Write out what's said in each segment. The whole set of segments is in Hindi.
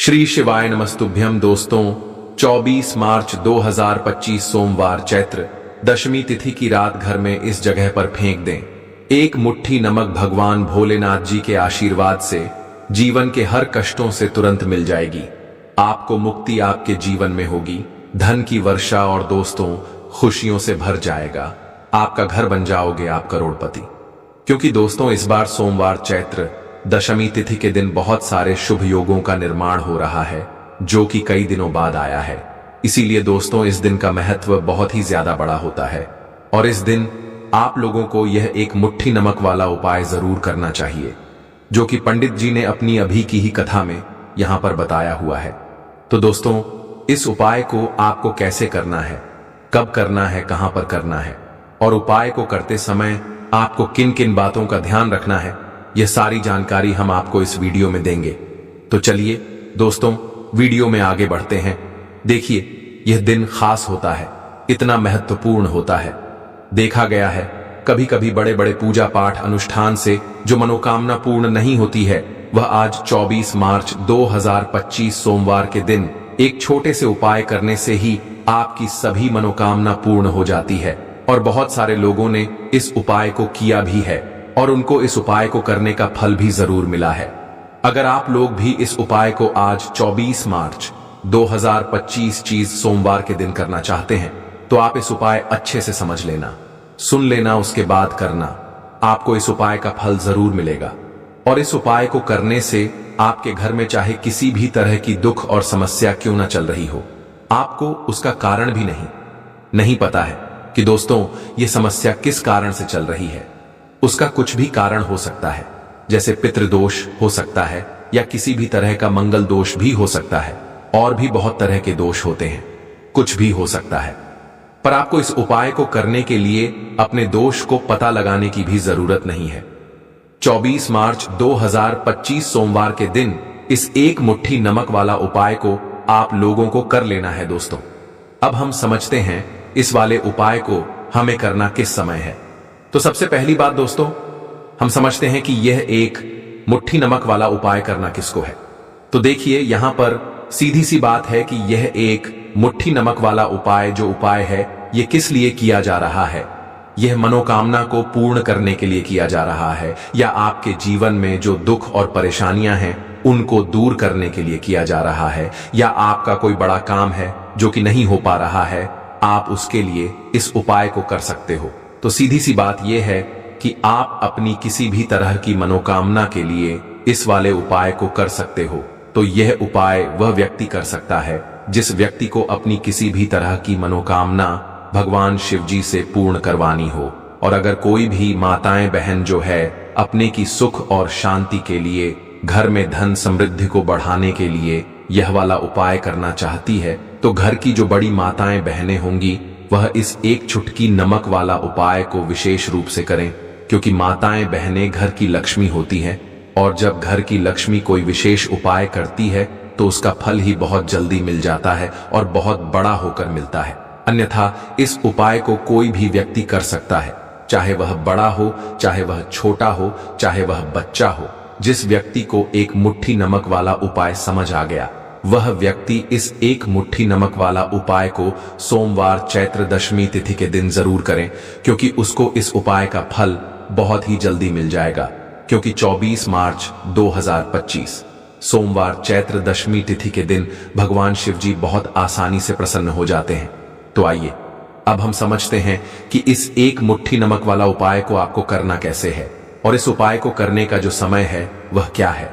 श्री शिवाय नमस्तुभ्यम। दोस्तों 24 मार्च 2025 सोमवार चैत्र दशमी तिथि की रात घर में इस जगह पर फेंक दें एक मुट्ठी नमक। भगवान भोलेनाथ जी के आशीर्वाद से जीवन के हर कष्टों से तुरंत मिल जाएगी। आपको मुक्ति आपके जीवन में होगी, धन की वर्षा और दोस्तों खुशियों से भर जाएगा। आपका घर बन जाओगे आप करोड़पति। क्योंकि दोस्तों इस बार सोमवार चैत्र दशमी तिथि के दिन बहुत सारे शुभ योगों का निर्माण हो रहा है, जो कि कई दिनों बाद आया है। इसीलिए दोस्तों इस दिन का महत्व बहुत ही ज्यादा बड़ा होता है और इस दिन आप लोगों को यह एक मुट्ठी नमक वाला उपाय जरूर करना चाहिए, जो कि पंडित जी ने अपनी अभी की ही कथा में यहां पर बताया हुआ है। तो दोस्तों इस उपाय को आपको कैसे करना है, कब करना है, कहां पर करना है और उपाय को करते समय आपको किन किन बातों का ध्यान रखना है, यह सारी जानकारी हम आपको इस वीडियो में देंगे। तो चलिए दोस्तों वीडियो में आगे बढ़ते हैं। देखिए यह दिन खास होता है, इतना महत्वपूर्ण होता है। देखा गया है कभी कभी बड़े बड़े पूजा पाठ अनुष्ठान से जो मनोकामना पूर्ण नहीं होती है, वह आज 24 मार्च 2025 सोमवार के दिन एक छोटे से उपाय करने से ही आपकी सभी मनोकामना पूर्ण हो जाती है। और बहुत सारे लोगों ने इस उपाय को किया भी है और उनको इस उपाय को करने का फल भी जरूर मिला है। अगर आप लोग भी इस उपाय को आज 24 मार्च 2025 चीज सोमवार के दिन करना चाहते हैं, तो आप इस उपाय अच्छे से समझ लेना, सुन लेना, उसके बाद करना। आपको इस उपाय का फल जरूर मिलेगा। और इस उपाय को करने से आपके घर में चाहे किसी भी तरह की दुख और समस्या क्यों ना चल रही हो, आपको उसका कारण भी नहीं पता है कि दोस्तों ये समस्या किस कारण से चल रही है। उसका कुछ भी कारण हो सकता है, जैसे पितृदोष हो सकता है या किसी भी तरह का मंगल दोष भी हो सकता है, और भी बहुत तरह के दोष होते हैं, कुछ भी हो सकता है। पर आपको इस उपाय को करने के लिए अपने दोष को पता लगाने की भी जरूरत नहीं है। 24 मार्च 2025 सोमवार के दिन इस एक मुट्ठी नमक वाला उपाय को आप लोगों को कर लेना है। दोस्तों अब हम समझते हैं इस वाले उपाय को हमें करना किस समय है। तो सबसे पहली बात दोस्तों हम समझते हैं कि यह एक मुट्ठी नमक वाला उपाय करना किसको है। तो देखिए यहां पर सीधी सी बात है कि यह एक मुट्ठी नमक वाला उपाय जो उपाय है यह किस लिए किया जा रहा है। यह मनोकामना को पूर्ण करने के लिए किया जा रहा है, या आपके जीवन में जो दुख और परेशानियां हैं उनको दूर करने के लिए किया जा रहा है, या आपका कोई बड़ा काम है जो कि नहीं हो पा रहा है, आप उसके लिए इस उपाय को कर सकते हो। तो सीधी सी बात यह है कि आप अपनी किसी भी तरह की मनोकामना के लिए इस वाले उपाय को कर सकते हो। तो यह उपाय वह व्यक्ति कर सकता है जिस व्यक्ति को अपनी किसी भी तरह की मनोकामना भगवान शिव जी से पूर्ण करवानी हो। और अगर कोई भी माताएं बहन जो है अपने की सुख और शांति के लिए, घर में धन समृद्धि को बढ़ाने के लिए यह वाला उपाय करना चाहती है, तो घर की जो बड़ी माताएं बहनें होंगी वह इस एक चुटकी नमक वाला उपाय को विशेष रूप से करें। क्योंकि माताएं बहनें घर की लक्ष्मी होती हैं, और जब घर की लक्ष्मी कोई विशेष उपाय करती है तो उसका फल ही बहुत जल्दी मिल जाता है और बहुत बड़ा होकर मिलता है। अन्यथा इस उपाय को कोई भी व्यक्ति कर सकता है, चाहे वह बड़ा हो, चाहे वह छोटा हो, चाहे वह बच्चा हो। जिस व्यक्ति को एक मुट्ठी नमक वाला उपाय समझ आ गया, वह व्यक्ति इस एक मुट्ठी नमक वाला उपाय को सोमवार चैत्र दशमी तिथि के दिन जरूर करें, क्योंकि उसको इस उपाय का फल बहुत ही जल्दी मिल जाएगा। क्योंकि 24 मार्च 2025 सोमवार चैत्र दशमी तिथि के दिन भगवान शिव जी बहुत आसानी से प्रसन्न हो जाते हैं। तो आइए अब हम समझते हैं कि इस एक मुट्ठी नमक वाला उपाय को आपको करना कैसे है और इस उपाय को करने का जो समय है वह क्या है।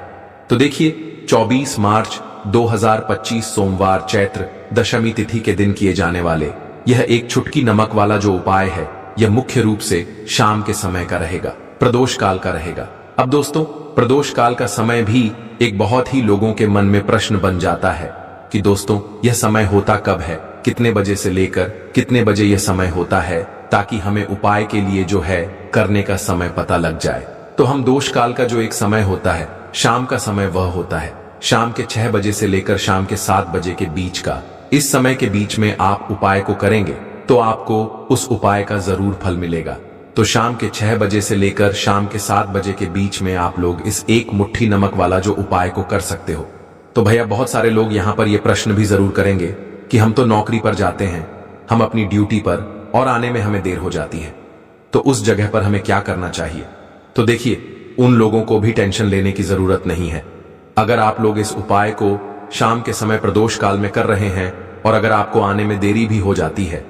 तो देखिए 24 मार्च 2025 सोमवार चैत्र दशमी तिथि के दिन किए जाने वाले यह एक चुटकी नमक वाला जो उपाय है, यह मुख्य रूप से शाम के समय का रहेगा, प्रदोष काल का रहेगा। अब दोस्तों प्रदोष काल का समय भी एक बहुत ही लोगों के मन में प्रश्न बन जाता है कि दोस्तों यह समय होता कब है, कितने बजे से लेकर कितने बजे यह समय होता है, ताकि हमें उपाय के लिए जो है करने का समय पता लग जाए। तो हम दोष काल का जो एक समय होता है, शाम का समय, वह होता है शाम के 6 बजे से लेकर शाम के 7 बजे के बीच का। इस समय के बीच में आप उपाय को करेंगे तो आपको उस उपाय का जरूर फल मिलेगा। तो शाम के 6 बजे से लेकर शाम के 7 बजे के बीच में आप लोग इस एक मुट्ठी नमक वाला जो उपाय को कर सकते हो। तो भैया बहुत सारे लोग यहां पर यह प्रश्न भी जरूर करेंगे कि हम तो नौकरी पर जाते हैं, हम अपनी ड्यूटी पर और आने में हमें देर हो जाती है, तो उस जगह पर हमें क्या करना चाहिए। तो देखिए, उन लोगों को भी टेंशन लेने की जरूरत नहीं है। अगर आप लोग इस उपाय को शाम के समय प्रदोष काल में कर रहे हैं और अगर आपको आने में देरी भी हो जाती है,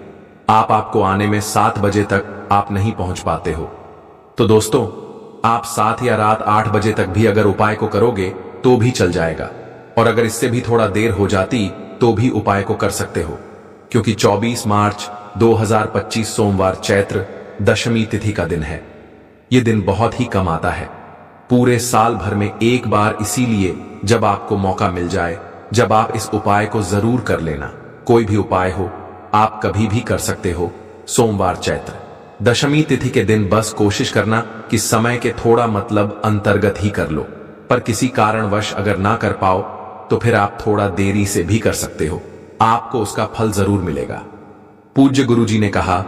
आपको आने में 7 बजे तक आप नहीं पहुंच पाते हो, तो दोस्तों आप 7 या रात 8 बजे तक भी अगर उपाय को करोगे तो भी चल जाएगा। और अगर इससे भी थोड़ा देर हो जाती तो भी उपाय को कर सकते हो, क्योंकि 24 मार्च 2025 सोमवार चैत्र दशमी तिथि का दिन है। यह दिन बहुत ही कम आता है, पूरे साल भर में एक बार, इसीलिए जब आपको मौका मिल जाए, जब आप इस उपाय को जरूर कर लेना। कोई भी उपाय हो, आप कभी भी कर सकते हो। सोमवार चैत्र दशमी तिथि के दिन बस कोशिश करना कि समय के थोड़ा मतलब अंतर्गत ही कर लो, पर किसी कारणवश अगर ना कर पाओ तो फिर आप थोड़ा देरी से भी कर सकते हो, आपको उसका फल जरूर मिलेगा। पूज्य गुरुजी ने कहा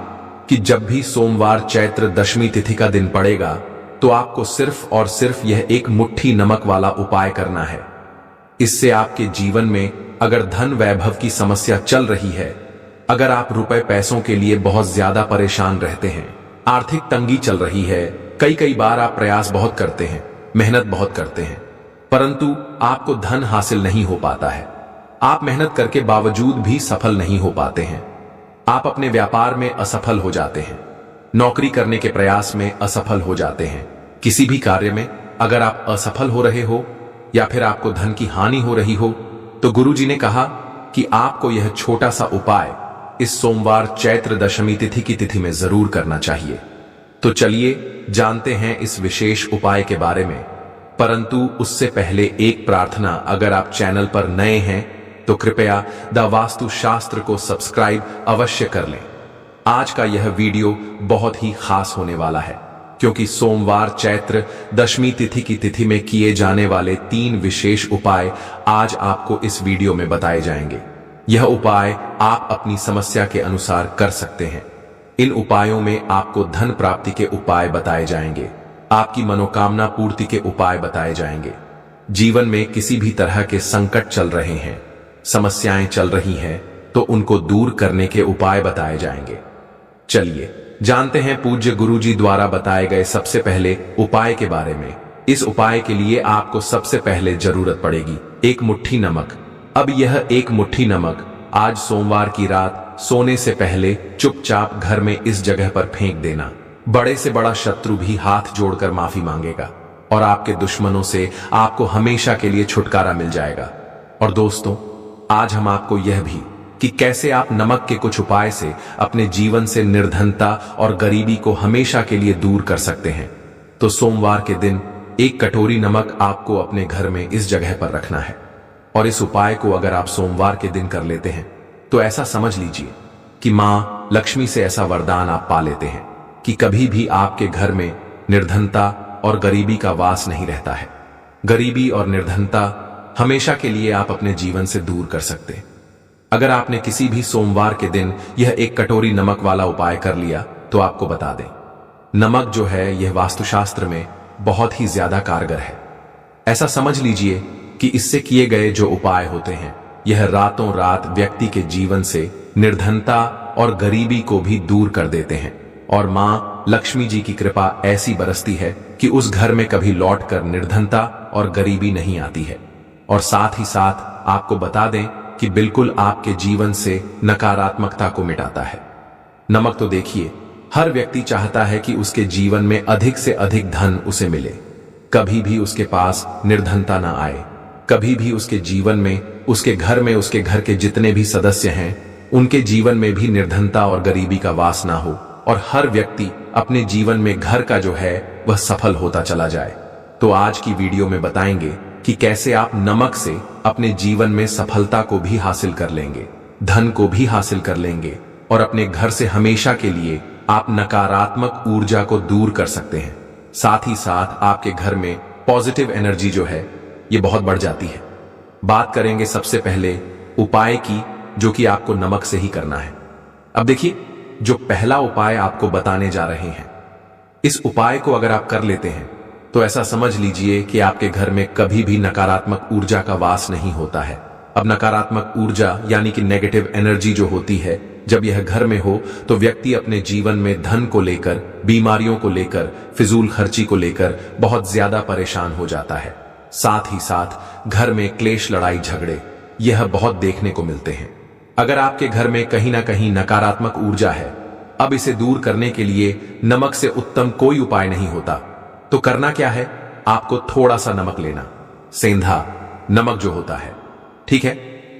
कि जब भी सोमवार चैत्र दशमी तिथि का दिन पड़ेगा तो आपको सिर्फ और सिर्फ यह एक मुट्ठी नमक वाला उपाय करना है। इससे आपके जीवन में अगर धन वैभव की समस्या चल रही है, अगर आप रुपए पैसों के लिए बहुत ज्यादा परेशान रहते हैं, आर्थिक तंगी चल रही है, कई बार आप प्रयास बहुत करते हैं, मेहनत बहुत करते हैं, परंतु आपको धन हासिल नहीं हो पाता है, आप मेहनत करके बावजूद भी सफल नहीं हो पाते हैं, आप अपने व्यापार में असफल हो जाते हैं, नौकरी करने के प्रयास में असफल हो जाते हैं, किसी भी कार्य में अगर आप असफल हो रहे हो या फिर आपको धन की हानि हो रही हो, तो गुरुजी ने कहा कि आपको यह छोटा सा उपाय इस सोमवार चैत्र दशमी तिथि की तिथि में जरूर करना चाहिए। तो चलिए जानते हैं इस विशेष उपाय के बारे में, परंतु उससे पहले एक प्रार्थना, अगर आप चैनल पर नए हैं तो कृपया द वास्तु शास्त्र को सब्सक्राइब अवश्य कर लें। आज का यह वीडियो बहुत ही खास होने वाला है, क्योंकि सोमवार चैत्र दशमी तिथि की तिथि में किए जाने वाले 3 विशेष उपाय आज आपको इस वीडियो में बताए जाएंगे। यह उपाय आप अपनी समस्या के अनुसार कर सकते हैं। इन उपायों में आपको धन प्राप्ति के उपाय बताए जाएंगे, आपकी मनोकामना पूर्ति के उपाय बताए जाएंगे। जीवन में किसी भी तरह के संकट चल रहे हैं, समस्याएं चल रही हैं, तो उनको दूर करने के उपाय बताए जाएंगे। चलिए जानते हैं पूज्य गुरुजी द्वारा बताए गए सबसे पहले उपाय के बारे में। इस उपाय के लिए आपको सबसे पहले जरूरत पड़ेगी एक मुट्ठी नमक। अब यह एक मुट्ठी नमक आज सोमवार की रात सोने से पहले चुपचाप घर में इस जगह पर फेंक देना। बड़े से बड़ा शत्रु भी हाथ जोड़कर माफी मांगेगा और आपके दुश्मनों से आपको हमेशा के लिए छुटकारा मिल जाएगा। और दोस्तों, आज हम आपको यह भी कि कैसे आप नमक के कुछ उपाय से अपने जीवन से निर्धनता और गरीबी को हमेशा के लिए दूर कर सकते हैं। तो सोमवार के दिन एक कटोरी नमक आपको अपने घर में इस जगह पर रखना है, और इस उपाय को अगर आप सोमवार के दिन कर लेते हैं तो ऐसा समझ लीजिए कि मां लक्ष्मी से ऐसा वरदान आप पा लेते हैं कि कभी भी आपके घर में निर्धनता और गरीबी का वास नहीं रहता है। गरीबी और निर्धनता हमेशा के लिए आप अपने जीवन से दूर कर सकते हैं। अगर आपने किसी भी सोमवार के दिन यह एक कटोरी नमक वाला उपाय कर लिया तो आपको बता दें, नमक जो है यह वास्तुशास्त्र में बहुत ही ज्यादा कारगर है। ऐसा समझ लीजिए कि इससे किए गए जो उपाय होते हैं, यह रातों रात व्यक्ति के जीवन से निर्धनता और गरीबी को भी दूर कर देते हैं, और मां लक्ष्मी जी की कृपा ऐसी बरसती है कि उस घर में कभी लौटकर निर्धनता और गरीबी नहीं आती है। और साथ ही साथ आपको बता दें कि बिल्कुल आपके जीवन से नकारात्मकता को मिटाता है। नमक तो देखिए, हर व्यक्ति चाहता है कि उसके जीवन में अधिक से अधिक धन उसे मिले, कभी भी उसके पास निर्धनता ना आए, कभी भी उसके जीवन में, उसके घर में, उसके घर के जितने भी सदस्य हैं उनके जीवन में भी निर्धनता और गरीबी का वास ना हो, और हर व्यक्ति अपने जीवन में घर का जो है वह सफल होता चला जाए। तो आज की वीडियो में बताएंगे कि कैसे आप नमक से अपने जीवन में सफलता को भी हासिल कर लेंगे, धन को भी हासिल कर लेंगे, और अपने घर से हमेशा के लिए आप नकारात्मक ऊर्जा को दूर कर सकते हैं। साथ ही साथ आपके घर में पॉजिटिव एनर्जी जो है ये बहुत बढ़ जाती है। बात करेंगे सबसे पहले उपाय की, जो कि आपको नमक से ही करना है। अब देखिए, जो पहला उपाय आपको बताने जा रहे हैं, इस उपाय को अगर आप कर लेते हैं तो ऐसा समझ लीजिए कि आपके घर में कभी भी नकारात्मक ऊर्जा का वास नहीं होता है। अब नकारात्मक ऊर्जा यानी कि नेगेटिव एनर्जी जो होती है, जब यह घर में हो तो व्यक्ति अपने जीवन में धन को लेकर, बीमारियों को लेकर, फिजूल खर्ची को लेकर बहुत ज्यादा परेशान हो जाता है। साथ ही साथ घर में क्लेश, लड़ाई झगड़े यह बहुत देखने को मिलते हैं। अगर आपके घर में कहीं ना कहीं नकारात्मक ऊर्जा है, अब इसे दूर करने के लिए नमक से उत्तम कोई उपाय नहीं होता। तो करना क्या है, आपको थोड़ा सा नमक लेना, सेंधा नमक जो होता है, ठीक है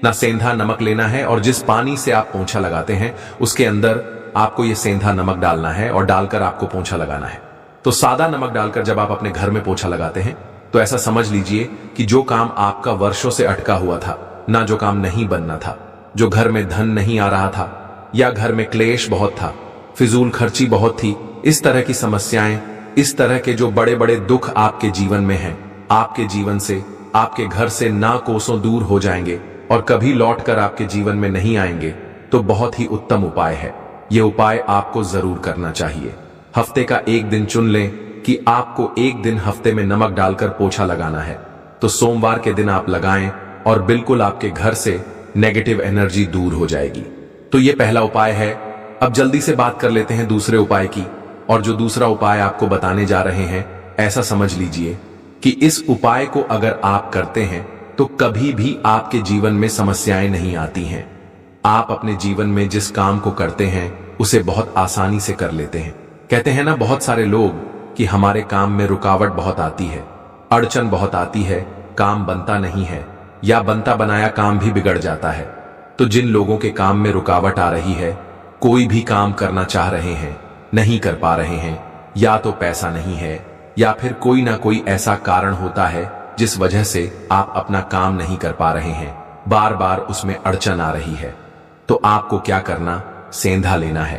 ना, सेंधा नमक लेना है और जिस पानी से आप पोंछा लगाते हैं उसके अंदर आपको यह सेंधा नमक डालना है और डालकर आपको पोंछा लगाना है। तो सादा नमक डालकर जब आप अपने घर में पोंछा लगाते हैं तो ऐसा समझ लीजिए कि जो काम आपका वर्षों से अटका हुआ था, ना जो काम नहीं बनना था, जो घर में धन नहीं आ रहा था, या घर में क्लेश बहुत था, फिजूल खर्ची बहुत थी, इस तरह की समस्याएं, इस तरह के जो बड़े बड़े दुख आपके जीवन में हैं, आपके जीवन से, आपके घर से ना कोसों दूर हो जाएंगे और कभी लौटकर आपके जीवन में नहीं आएंगे। तो बहुत ही उत्तम उपाय है। यह उपाय आपको जरूर करना चाहिए। हफ्ते का एक दिन चुन लें कि आपको एक दिन हफ्ते में नमक डालकर पोछा लगाना है। तो सोमवार के दिन आप लगाएं और बिल्कुल आपके घर से नेगेटिव एनर्जी दूर हो जाएगी। तो यह पहला उपाय है। अब जल्दी से बात कर लेते हैं दूसरे उपाय की। और जो दूसरा उपाय आपको बताने जा रहे हैं, ऐसा समझ लीजिए कि इस उपाय को अगर आप करते हैं तो कभी भी आपके जीवन में समस्याएं नहीं आती हैं। आप अपने जीवन में जिस काम को करते हैं उसे बहुत आसानी से कर लेते हैं। कहते हैं ना बहुत सारे लोग कि हमारे काम में रुकावट बहुत आती है, अड़चन बहुत आती है, काम बनता नहीं है, या बनता बनाया काम भी बिगड़ जाता है। तो जिन लोगों के काम में रुकावट आ रही है, कोई भी काम करना चाह रहे हैं, नहीं कर पा रहे हैं, या तो पैसा नहीं है या फिर कोई ना कोई ऐसा कारण होता है जिस वजह से आप अपना काम नहीं कर पा रहे हैं, बार बार उसमें अड़चन आ रही है, तो आपको क्या करना, सेंधा लेना है।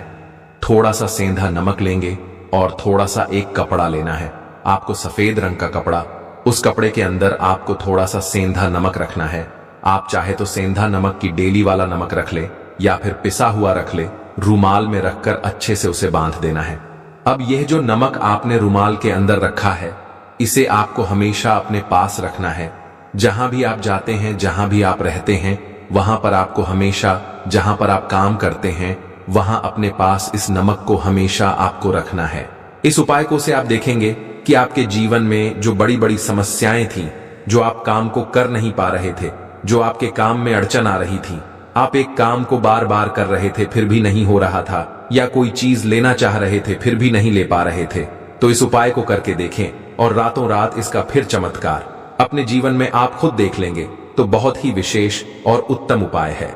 थोड़ा सा सेंधा नमक लेंगे और थोड़ा सा एक कपड़ा लेना है। आपको सफेद रंग का कपड़ा, उस कपड़े के अंदर आपको थोड़ा सा सेंधा नमक रखना है। आप चाहे तो सेंधा नमक की डेली वाला नमक रख ले या फिर पिसा हुआ रख ले। रुमाल में रखकर अच्छे से उसे बांध देना है। अब यह जो नमक आपने रुमाल के अंदर रखा है, इसे आपको हमेशा अपने पास रखना है। जहां भी आप जाते हैं, जहां भी आप रहते हैं, वहां पर आपको हमेशा, जहां पर आप काम करते हैं, वहां अपने पास इस नमक को हमेशा आपको रखना है। इस उपाय को से आप देखेंगे कि आपके जीवन में जो बड़ी बड़ी समस्याएं थी, जो आप काम को कर नहीं पा रहे थे, जो आपके काम में अड़चन आ रही थी, आप एक काम को बार बार कर रहे थे फिर भी नहीं हो रहा था, या कोई चीज लेना चाह रहे थे फिर भी नहीं ले पा रहे थे, तो इस उपाय को करके देखें और रातों रात इसका फिर चमत्कार अपने जीवन में आप खुद देख लेंगे। तो बहुत ही विशेष और उत्तम उपाय है।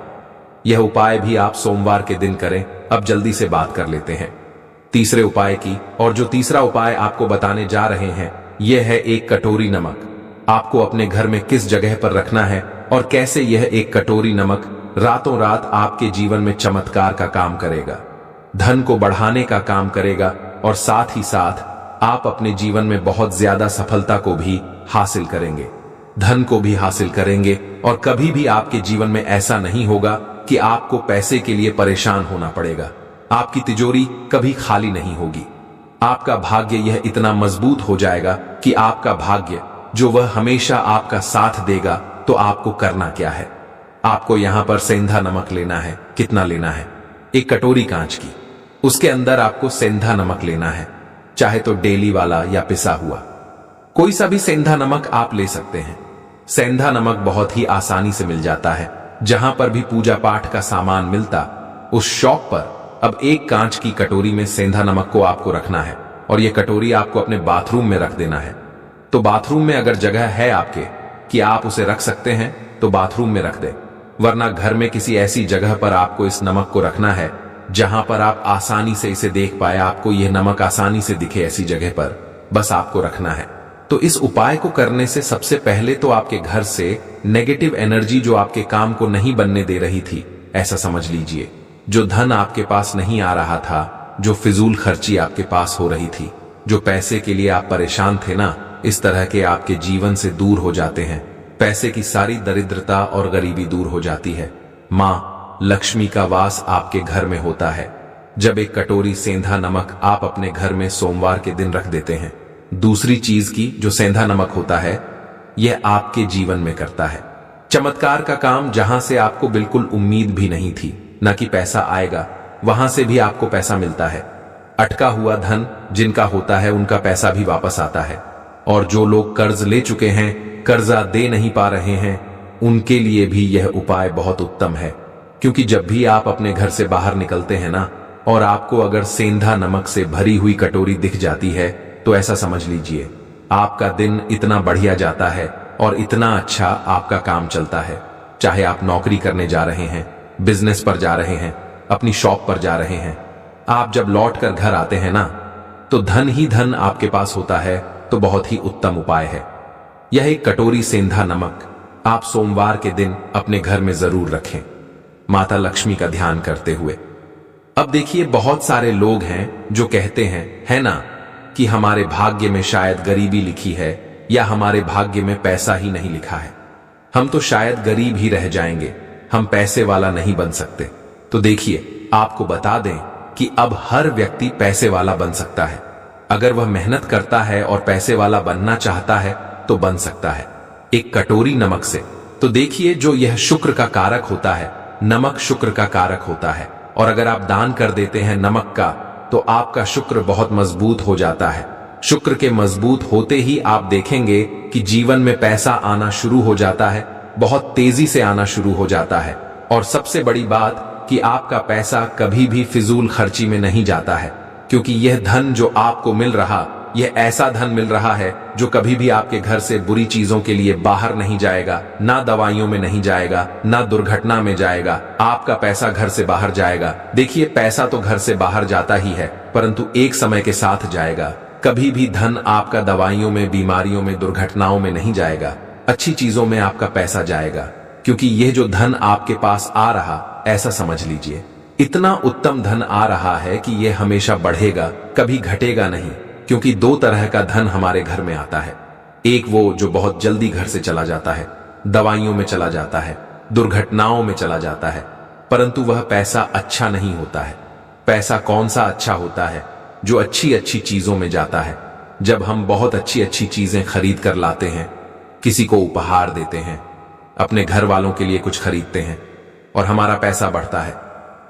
यह उपाय भी आप सोमवार के दिन करें। अब जल्दी से बात कर लेते हैं तीसरे उपाय की। और जो तीसरा उपाय आपको बताने जा रहे हैं, यह है एक कटोरी नमक। आपको अपने घर में किस जगह पर रखना है और कैसे यह एक कटोरी नमक रातों रात आपके जीवन में चमत्कार का काम करेगा, धन को बढ़ाने का काम करेगा, और साथ ही साथ आप अपने जीवन में बहुत ज्यादा सफलता को भी हासिल करेंगे, धन को भी हासिल करेंगे, और कभी भी आपके जीवन में ऐसा नहीं होगा कि आपको पैसे के लिए परेशान होना पड़ेगा। आपकी तिजोरी कभी खाली नहीं होगी। आपका भाग्य यह इतना मजबूत हो जाएगा कि आपका भाग्य जो वह हमेशा आपका साथ देगा। तो आपको करना क्या है, आपको यहां पर सेंधा नमक लेना है। कितना लेना है, एक कटोरी कांच की, उसके अंदर आपको सेंधा नमक लेना है। चाहे तो डेली वाला या पिसा हुआ, कोई सा भी सेंधा नमक आप ले सकते हैं। सेंधा नमक बहुत ही आसानी से मिल जाता है। जहां पर भी पूजा पाठ का सामान मिलता, उस शॉप पर अब एक कांच की कटोरी में सेंधा नमक को आपको रखना है, और यह कटोरी आपको अपने बाथरूम में रख देना है। तो बाथरूम में अगर जगह है आपके कि आप उसे रख सकते हैं तो बाथरूम में रख दें, वरना घर में किसी ऐसी जगह पर आपको इस नमक को रखना है जहां पर आप आसानी से इसे देख पाए, आपको यह नमक आसानी से दिखे। ऐसी जगह पर बस आपको रखना है। तो इस उपाय को करने से सबसे पहले तो आपके घर से नेगेटिव एनर्जी जो आपके काम को नहीं बनने दे रही थी, ऐसा समझ लीजिए, जो धन आपके पास नहीं आ रहा था, जो फिजूल खर्ची आपके पास हो रही थी, जो पैसे के लिए आप परेशान थे ना, इस तरह के आपके जीवन से दूर हो जाते हैं। पैसे की सारी दरिद्रता और गरीबी दूर हो जाती है। मां लक्ष्मी का वास आपके घर में होता है। जब एक कटोरी सेंधा नमक आप अपने घर में सोमवार के दिन रख देते हैं, दूसरी चीज की जो सेंधा नमक होता है, यह आपके जीवन में करता है चमत्कार का काम। जहां से आपको बिल्कुल उम्मीद भी नहीं थी ना कि पैसा आएगा, वहां से भी आपको पैसा मिलता है। अटका हुआ धन जिनका होता है उनका पैसा भी वापस आता है। और जो लोग कर्ज ले चुके हैं, कर्जा दे नहीं पा रहे हैं, उनके लिए भी यह उपाय बहुत उत्तम है। क्योंकि जब भी आप अपने घर से बाहर निकलते हैं ना, और आपको अगर सेंधा नमक से भरी हुई कटोरी दिख जाती है, तो ऐसा समझ लीजिए आपका दिन इतना बढ़िया जाता है और इतना अच्छा आपका काम चलता है। चाहे आप नौकरी करने जा रहे हैं, बिजनेस पर जा रहे हैं, अपनी शॉप पर जा रहे हैं, आप जब लौट कर घर आते हैं ना, तो धन ही धन आपके पास होता है। तो बहुत ही उत्तम उपाय है यह एक कटोरी सेंधा नमक। आप सोमवार के दिन अपने घर में जरूर रखें, माता लक्ष्मी का ध्यान करते हुए। अब देखिए, बहुत सारे लोग हैं जो कहते हैं, है ना, कि हमारे भाग्य में शायद गरीबी लिखी है या हमारे भाग्य में पैसा ही नहीं लिखा है, हम तो शायद गरीब ही रह जाएंगे, हम पैसे वाला नहीं बन सकते। तो देखिए, आपको बता दें कि अब हर व्यक्ति पैसे वाला बन सकता है। अगर वह मेहनत करता है और पैसे वाला बनना चाहता है तो बन सकता है, एक कटोरी नमक से। तो देखिए, जो यह शुक्र का कारक होता है, नमक शुक्र का कारक होता है, और अगर आप दान कर देते हैं नमक का, तो आपका शुक्र बहुत मजबूत हो जाता है। शुक्र के मजबूत होते ही आप देखेंगे कि जीवन में पैसा आना शुरू हो जाता है, बहुत तेजी से आना शुरू हो जाता है। और सबसे बड़ी बात कि आपका पैसा कभी भी फिजूल खर्ची में नहीं जाता है, क्योंकि यह धन जो आपको मिल रहा, यह ऐसा धन मिल रहा है जो कभी भी आपके घर से बुरी चीजों के लिए बाहर नहीं जाएगा, ना दवाइयों में नहीं जाएगा, ना दुर्घटना में जाएगा। आपका पैसा घर से बाहर जाएगा। देखिए, पैसा तो घर से बाहर जाता ही है, परंतु एक समय के साथ जाएगा। कभी भी धन आपका दवाइयों में, बीमारियों में, दुर्घटनाओं में नहीं जाएगा, अच्छी चीजों में आपका पैसा जाएगा। क्योंकि यह जो धन आपके पास आ रहा, ऐसा समझ लीजिए, इतना उत्तम धन आ रहा है कि यह हमेशा बढ़ेगा, कभी घटेगा नहीं। क्योंकि दो तरह का धन हमारे घर में आता है, एक वो जो बहुत जल्दी घर से चला जाता है, दवाइयों में चला जाता है, दुर्घटनाओं में चला जाता है, परंतु वह पैसा अच्छा नहीं होता है। पैसा कौन सा अच्छा होता है? जो अच्छी अच्छी चीजों में जाता है। जब हम बहुत अच्छी अच्छी चीजें खरीद कर लाते हैं, किसी को उपहार देते हैं, अपने घर वालों के लिए कुछ खरीदते हैं, और हमारा पैसा बढ़ता है,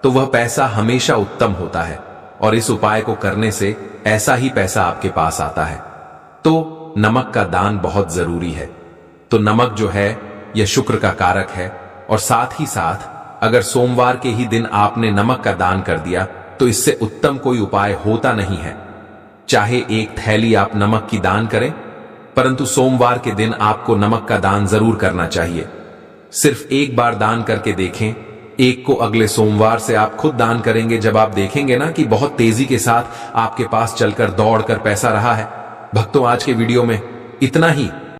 तो वह पैसा हमेशा उत्तम होता है। और इस उपाय को करने से ऐसा ही पैसा आपके पास आता है। तो नमक का दान बहुत जरूरी है। तो नमक जो है, यह शुक्र का कारक है, और साथ ही साथ अगर सोमवार के ही दिन आपने नमक का दान कर दिया, तो इससे उत्तम कोई उपाय होता नहीं है। चाहे एक थैली आप नमक की दान करें, परंतु सोमवार के दिन आपको नमक का दान जरूर करना चाहिए। सिर्फ एक बार दान करके देखें, एक को अगले सोमवार से आप खुद दान करेंगे। जब आप देखेंगे ना कि बहुत तेजी के साथ आपके पास चलकर दौड़कर पैसा रहा है। भक्तों, आज के वीडियो में इतना ही।